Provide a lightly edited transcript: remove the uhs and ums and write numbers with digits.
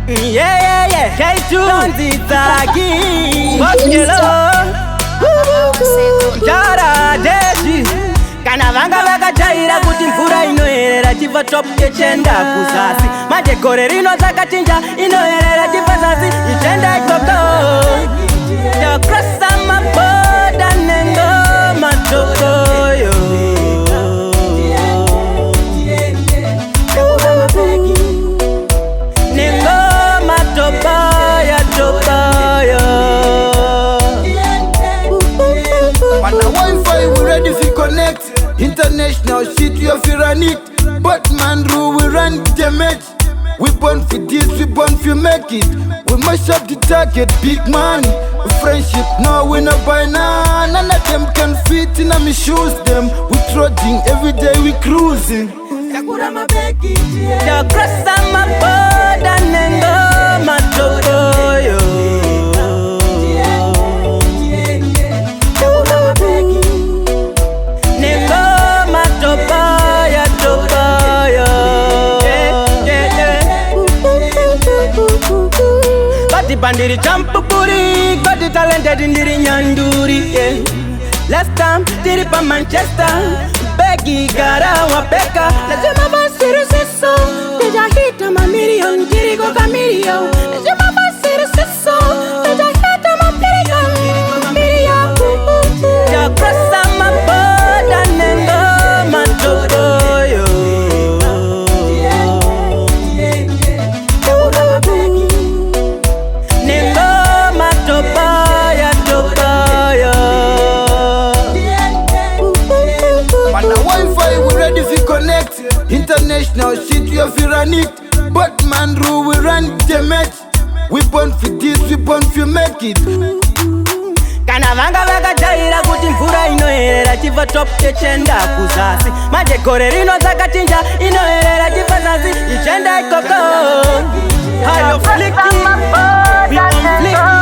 Yeah. K2 Jara Deji Kana vanga vakajaira kuti mvura inoherera chibva top kechenda kuzasi manje gore rino dzakachinja inoherera chibva zasi ichenda ikoko yakrasa maboda nengoma tokoyo nengoma topaya Mana Wi-Fi we ready to connect. International shit we have to run it. But man rule we run the match. We born for this, we born for make it. We mash up the target, big money. Friendship, no we no buy none. None of them can fit in my shoes them. We trotting every day we cruising. Yakrasa maboda nengoma tokoyo nengoma topaya Bati bandiri champupuri Bati talented ndiri nyanduri Last time diri pa Manchester Begi gara wapeka Lazima basiru siso Deja hita ma million Jiri go ka million Lazima basiru siso Deja hita ma million Yakrasa maboda nengoma tokoyo Nengoma topaya Mana Wi-Fi we ready to connect. International shit we have to run it. But man rule we run the match. We born for this, we born for make it. Kana vanga vakajaira kuti mvura inoherera chibva top kechenda kuzasi manje gore rino dzakachinja inoherera chibva zasi ichenda ikoko Hayo flicky, we on flicky